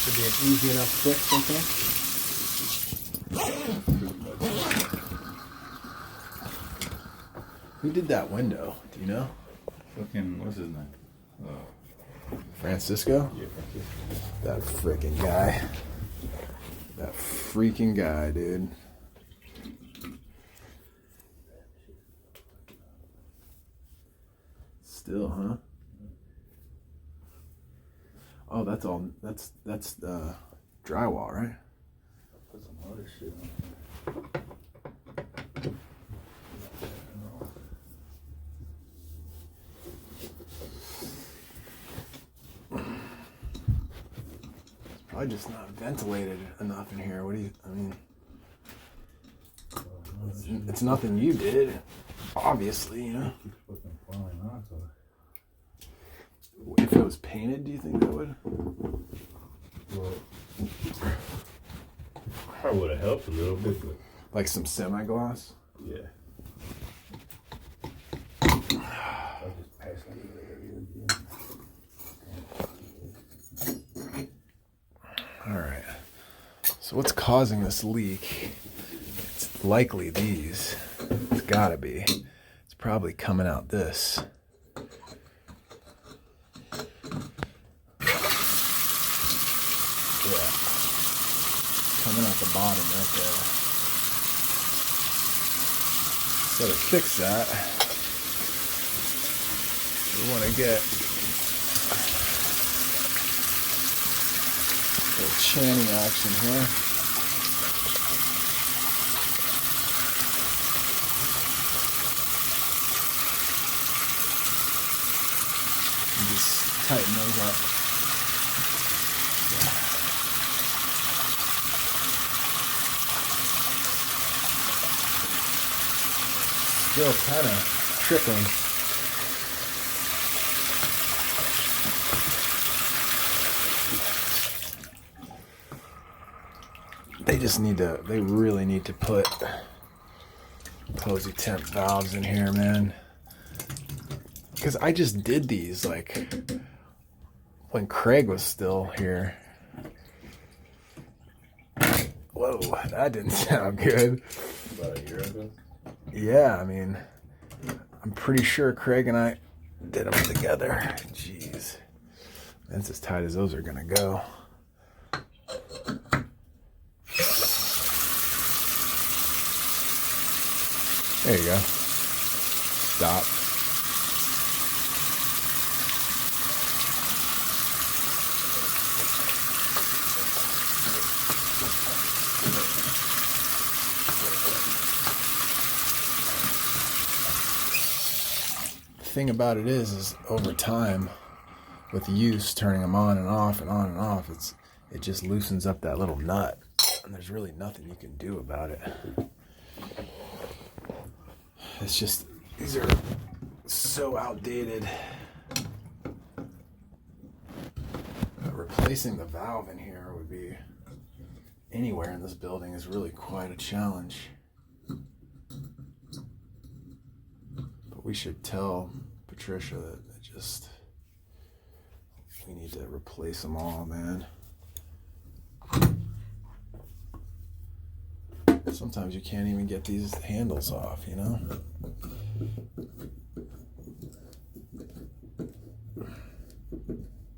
Should be an easy enough fix, I think. Who did that window? Do you know? Fucking, what's his name? Francisco? Yeah, Francisco. That freaking guy. That freaking guy, dude. Still, huh? Oh, that's all. That's drywall, right? Put some other shit on. Probably just not ventilated enough in here. What do you? I mean, it's nothing you did, obviously. You know. Keeps fucking falling off. If it was painted, do you think that would? Well, probably would have helped a little bit, but Like some semi-gloss? yeah. I'll just pass it again. All right. So what's causing this leak? It's likely these. It's gotta be. It's probably coming out this. Yeah. Coming out the bottom right there. So to fix that, we want to get a little channing action here. And just tighten those up. Still kind of trickling. They really need to put posy temp valves in here, man. Because I just did these like when Craig was still here. Whoa, that didn't sound good. About a year ago? Yeah, I mean, I'm pretty sure Craig and I did them together. Jeez. That's as tight as those are going to go. There you go. Stop. The thing about it is over time, with use, turning them on and off and on and off, it just loosens up that little nut, and there's really nothing you can do about it. It's just, these are so outdated. Replacing the valve in here would be, anywhere in this building is really quite a challenge. But we should tell Patricia that we need to replace them all, man. Sometimes you can't even get these handles off, you know?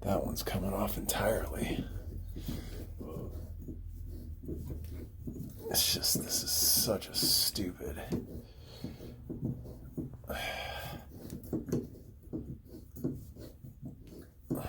That one's coming off entirely. It's just, this is such a stupid... Oh, man.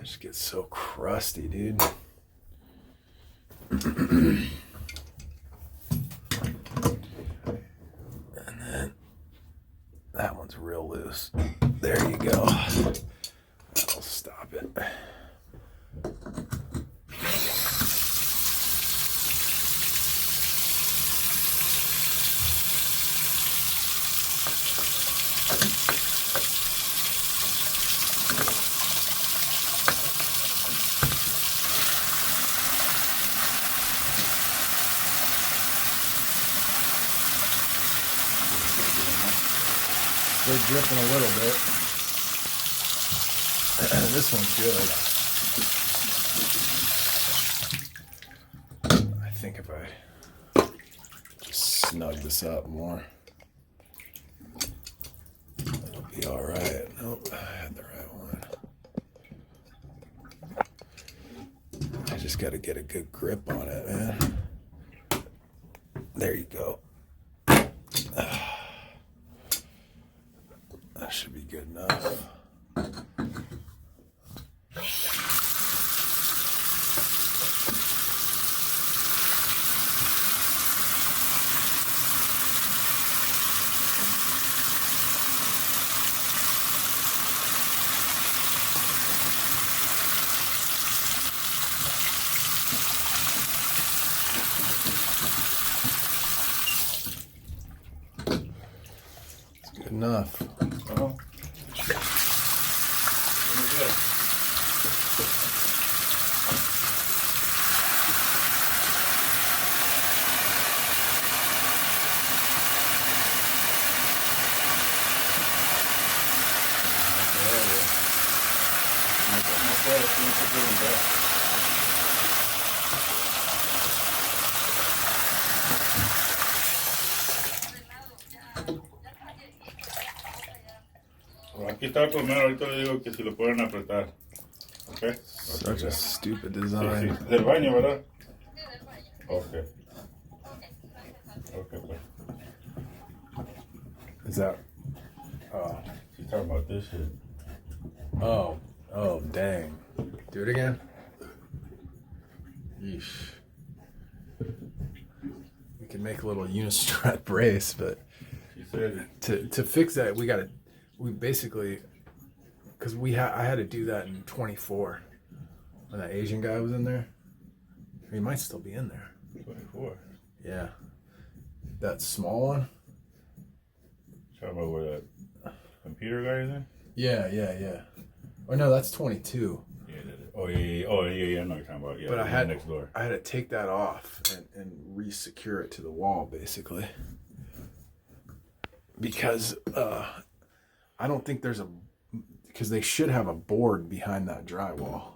Just gets so crusty, dude. And then that one's real loose. There you go. That'll stop it. They're dripping a little bit. This one's good. I think if I just snug this up more, it'll be all right. Nope, I had the right one. I just got to get a good grip on it, man. There you go. That should be good enough. Enough. Oh. Aquí está el primero, ahorita le digo que si lo pueden apretar. Okay? Such a stupid Sí, design. sí. Del baño, ¿verdad? Okay. Okay, pues. Is that? She's talking about this shit. Oh, dang. Do it again. Yeesh. We can make a little unistrut brace, but She said, to fix that, we basically, because I had to do that in 24 when that Asian guy was in there. He might still be in there. 24. Yeah. That small one? Talking about where that computer guy is in? Yeah. Oh no, that's 22. Yeah, oh yeah, I know what you're talking about. Yeah, But I had next door. to take that off and re-secure it to the wall, basically. Because I don't think because they should have a board behind that drywall.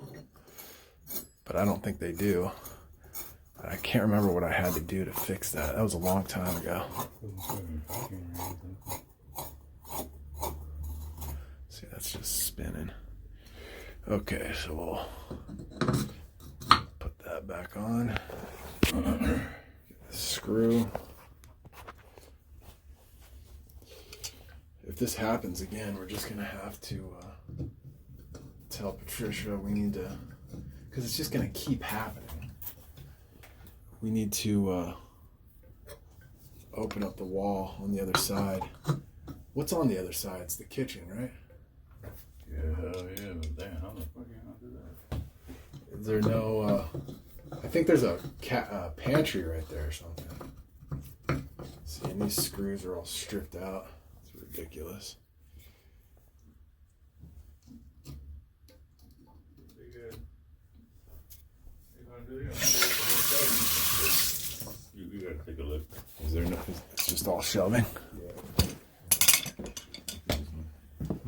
But I don't think they do. I can't remember what I had to do to fix that. That was a long time ago. See, that's just spinning. Okay, so we'll put that back on. Get the screw. If this happens again, we're just gonna have to tell Patricia we need to, because it's just gonna keep happening. We need to open up the wall on the other side. What's on the other side? It's the kitchen, right? Yeah, hell yeah, but damn, how the fuck you gonna do that? Is there no, I think there's a pantry right there or something. See, and these screws are all stripped out. It's ridiculous. You gotta take a look. Is there no, it's just all shelving? Yeah.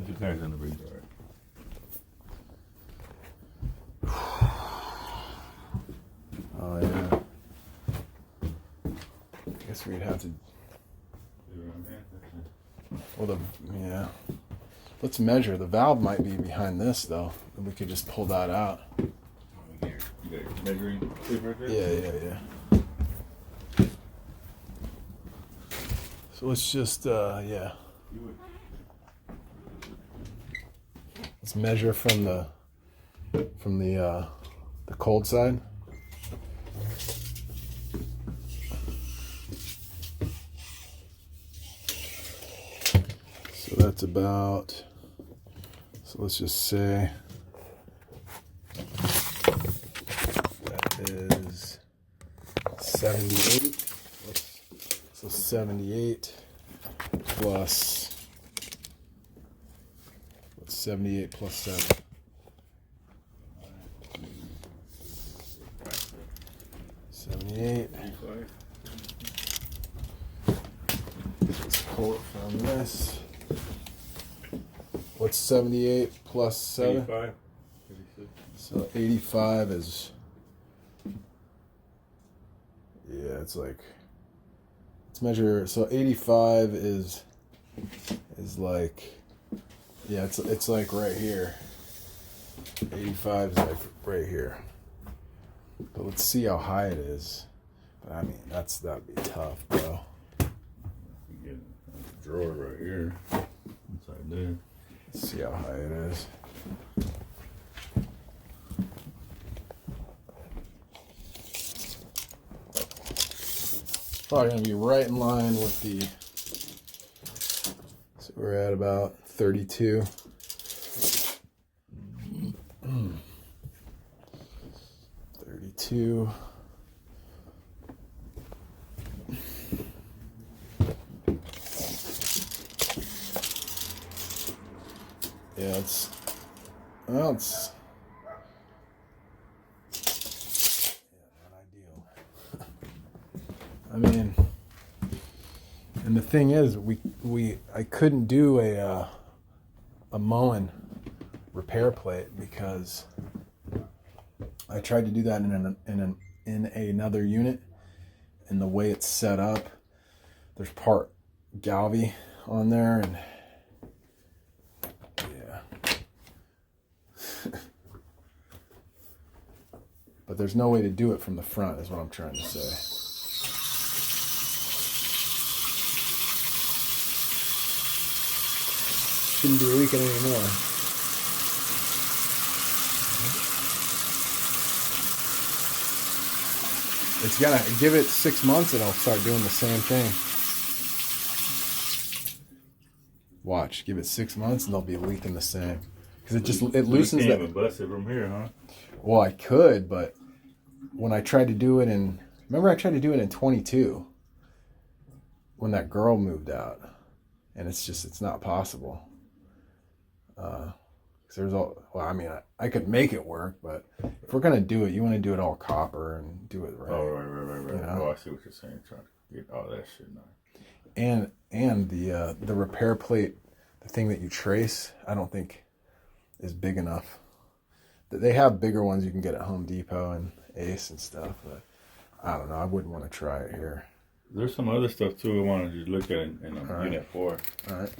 Your tires on the bridge, alright. Oh yeah. I guess we'd have to. Well, yeah. Let's measure. The valve might be behind this though. We could just pull that out. You got your measuring tape right there? Yeah. So let's just yeah. Let's measure from the cold side. So that's about, so let's just say that is 78. So 78 plus, what's 78 plus 7? 78. Let's pull it from this. what's 78 plus 7? 85. 86. So 85 is, yeah, it's like, let's measure, so 85 is like, yeah, it's like right here. 85 is like right here. But let's see how high it is. But I mean, that'd be tough, bro. You get a drawer right here. Inside there. Let's see how high it is. Probably gonna be right in line with the, so we're at about 32. 32. Yeah, it's yeah, not ideal. I mean, and the thing is, I couldn't do a Moen repair plate because I tried to do that in another unit, and the way it's set up, there's part Galvy on there, and yeah. But there's no way to do it from the front, is what I'm trying to say. Shouldn't be leaking anymore. It's gonna give it 6 months and it'll start doing the same thing. Watch, give it 6 months and they'll be leaking the same. Because it loosens you that. can't even bust it from here, huh? Well, I could, but when I tried to do it remember I tried to do it in 22 when that girl moved out, and it's not possible. I could make it work, but if we're gonna do it, you want to do it all copper and do it right. Oh, right. You know? Oh, I see what you're saying. Trying to get all that shit done. And the repair plate, the thing that you trace, I don't think is big enough. They have bigger ones you can get at Home Depot and Ace and stuff, but I don't know. I wouldn't want to try it here. There's some other stuff too I want to just look at in All right. Unit 4. All right.